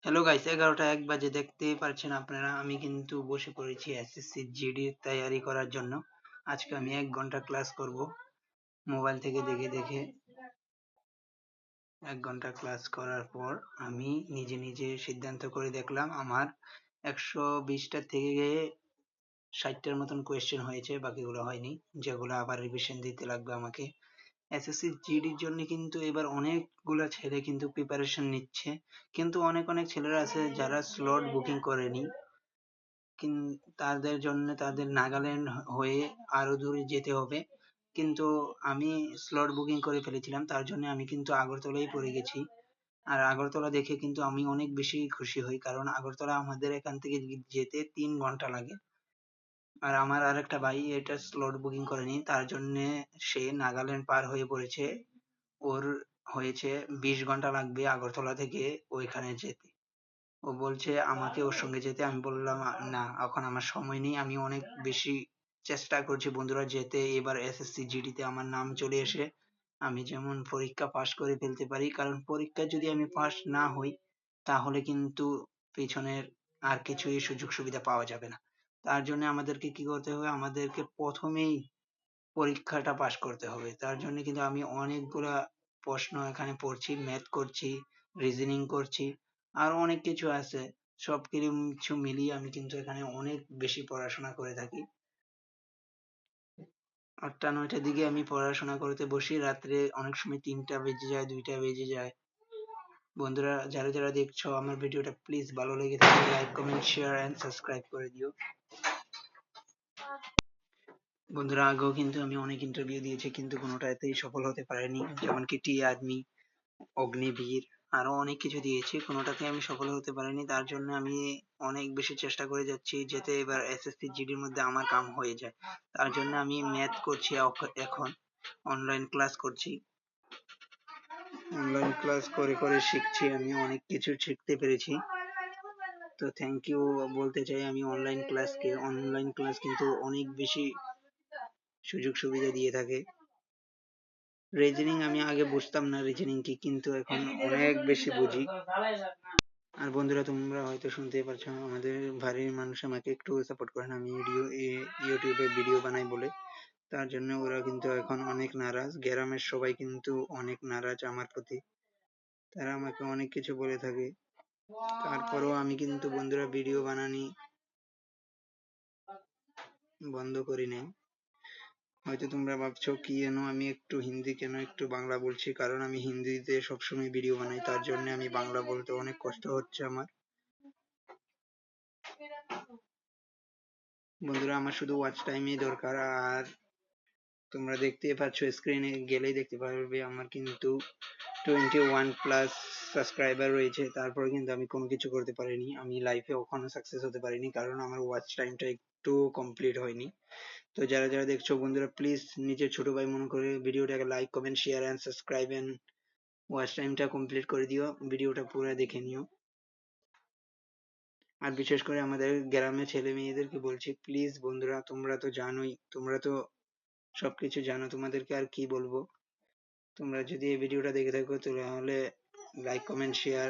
Hello guys, 11টা 1 বাজে দেখতেই পারছেন আপনারা। আমি কিন্তু বসে পড়েছি এসএসসি জিডির তৈয়ারি করার জন্য। আজকে আমি 1 ঘন্টা ক্লাস করব মোবাইল থেকে দেখে দেখে। 1 ঘন্টা ক্লাস করার পর আমি নিজে নিজে সিদ্ধান্ত করে দেখলাম আমার 120টা থেকে 60টার মতন কোয়েশ্চেন হয়েছে, বাকিগুলো হয়নি, যেগুলো আবার রিভিশন দিতে লাগবে আমাকে। এসএসসি জিডির জন্য কিন্তু এবার অনেকগুলা ছেলে কিন্তু প্রিপারেশন নিচ্ছে, কিন্তু অনেক অনেক ছেলেরা আছে যারা স্লট বুকিং করেনি। তাদের জন্য তাদের নাগাল্যান্ড হয়ে আরো দূরে যেতে হবে। কিন্তু আমি স্লট বুকিং করে ফেলেছিলাম, তার জন্য আমি কিন্তু আগরতলায় পড়ে গেছি। আর আগরতলা দেখে কিন্তু আমি অনেক বেশি খুশি হই, কারণ আগরতলা আমাদের এখান থেকে যেতে 3 ঘন্টা লাগে। আর আমার আরেকটা ভাই এটা স্লট বুকিং করেনি, তার জন্য সে নাগাল্যান্ড পার হয়ে পড়েছে। ওর হয়েছে 20 ঘন্টা লাগবে আগরতলা থেকে ওইখানে যেতে। ও বলছে আমাকে ওর সঙ্গে যেতে। আমি বললাম না, এখন আমার সময় নেই, আমি অনেক বেশি চেষ্টা করছি বন্ধুরা যেতে এবার এসএসসি জিডি তে আমার নাম চলে এসে আমি যেমন পরীক্ষা পাশ করে ফেলতে পারি, কারণ পরীক্ষা যদি আমি পাশ না হই তাহলে কিন্তু পেছনের আর কিছুই সুযোগ সুবিধা পাওয়া যাবে না। তার জন্য আমাদেরকে কি করতে হবে, আমাদেরকে প্রথমেই পরীক্ষাটা পাশ করতে হবে। তার জন্য কিন্তু আমি অনেকগুলা প্রশ্ন এখানে পড়ছি, ম্যাথ করছি, রিজনিং করছি, আরো অনেক কিছু আছে। সব কিছু মিলিয়ে আমি কিন্তু এখানে অনেক বেশি পড়াশোনা করে থাকি। 8টা 9টার দিকে আমি পড়াশোনা করতে বসি, রাত্রে অনেক সময় 3টা বেজে যায়, 2টা বেজে যায়। বন্ধুরা যারা যারা দেখছো আমার ভিডিওটা, প্লিজ ভালো লেগে থাকলে like comment share and subscribe করে দিও। বন্ধুরা আগেও কিন্তু আমি অনেক ইন্টারভিউ দিয়েছি, কিন্তু কোনোটাতেই সফল হতে পারিনি, যেমন কি টি আর্মি, অগ্নিবীর, আরো অনেক কিছু দিয়েছি, কোনোটাতে আমি সফল হতে পারিনি। তার জন্য আমি অনেক বেশি চেষ্টা করে যাচ্ছি যাতে এবার এসএসসি জিডির মধ্যে আমার কাম হয়ে যায়। তার জন্য আমি ম্যাথ করছি, এখন অনলাইন ক্লাস করছি। অনলাইন ক্লাস করে করে শিখছি, আমি অনেক কিছু শিখতে পেরেছি। তো থ্যাংক ইউ বলতে চাই আমি অনলাইন ক্লাস কিন্তু অনেক বেশি সুযোগ সুবিধা দিয়ে থাকে। রিজনিং আমি আগে বুঝতাম না রিজনিং কি, কিন্তু এখন অনেক বেশি বুঝি। আর বন্ধুরা তোমরা হয়তো শুনতেই পারছো আমাদের বাড়ির মানুষ আমাকে একটু সাপোর্ট করে না, আমি ইউটিউবে ভিডিও বানাই বলে। তার জন্য ওরা কিন্তু এখন অনেক নারাজ, গ্রামের সবাই কিন্তু অনেক নারাজ আমার প্রতি। তারা আমাকে অনেক কিছু বলে থাকে, তারপরেও আমি কিন্তু বন্ধুরা ভিডিও বানানি বন্ধ করি নাই। হয়তো তোমরা ভাবছো কি যেন আমি একটু হিন্দি কেন একটু বাংলা বলছি, কারণ আমি হিন্দিতে সবসময় ভিডিও বানাই, তার জন্য আমি বাংলা বলতে অনেক কষ্ট হচ্ছে আমার। বন্ধুরা আমার শুধু ওয়াচ টাইমই দরকার। আর তোমরা দেখতেই পাচ্ছ, স্ক্রিনে গেলেই দেখতে পারবে আমার কিন্তু 21+ সাবস্ক্রাইবার রয়েছে। তারপরে কিন্তু আমি কোনো কিছু করতে পারিনি, আমি লাইফে কখনো সাকসেস হতে পারিনি, কারণ আমার ওয়াচ টাইমটা একটু কমপ্লিট হয়নি। তো যারা যারা দেখছো বন্ধুরা, প্লিজ নিজের ছোট ভাই মনে করে ভিডিওটাকে like comment share and subscribe and watch টাইমটা কমপ্লিট করে দিও, ভিডিওটা পুরো দেখে নিও। আর বিশেষ করে আমাদের গ্রামের ছেলে মেয়েদেরকে বলছি, প্লিজ বন্ধুরা তোমরা তো জানোই, তোমরা তো সবকিছু জানো, তোমাদেরকে আর কি বলবো। তোমরা যদি এই ভিডিওটা দেখে থাকো তাহলে লাইক কমেন্ট শেয়ার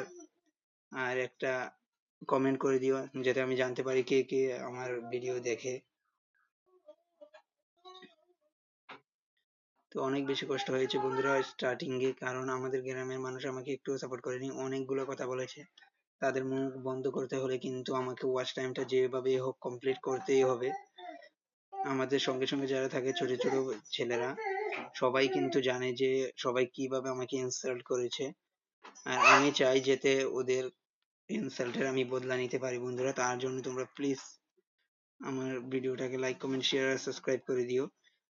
আর একটা কমেন্ট করে দিও, যাতে আমি জানতে পারি কে কে আমার ভিডিও দেখে। তো অনেক বেশি কষ্ট হয়েছে বন্ধুরা স্টার্টিং এ, কারণ আমাদের গ্রামের মানুষ আমাকে একটু সাপোর্ট করেনি, অনেকগুলো কথা বলেছে। তাদের মুখ বন্ধ করতে হলে কিন্তু আমাকে ওয়াচ টাইমটা যেভাবে হোক কমপ্লিট করতেই হবে। আমাদের সঙ্গে সঙ্গে যারা থাকে ছোট ছোট ছেলেরা, সবাই কিন্তু জানে যে সবাই কিভাবে আমাকে ইনসাল্ট করেছে। আর আমি চাই যাতে ওদের ইনসাল্টের আমি বদলা নিতে পারি বন্ধুরা। তার জন্য তোমরা প্লিজ আমার ভিডিওটাকে লাইক কমেন্ট শেয়ার আর সাবস্ক্রাইব করে দিও।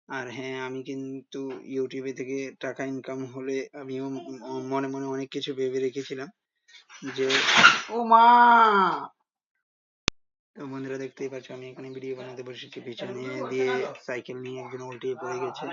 আর হ্যাঁ, আমি কিন্তু ইউটিউবে থেকে টাকা ইনকাম হলে আমিও মনে মনে অনেক কিছু ভেবে রেখেছিলাম যে ও মা। তো বন্ধুরা দেখতেই পাচ্ছ আমি এখানে ভিডিও বানাতে বসেছি, পিছনে দিয়ে সাইকেল নিয়ে একজন উল্টিয়ে পড়ে গেছে।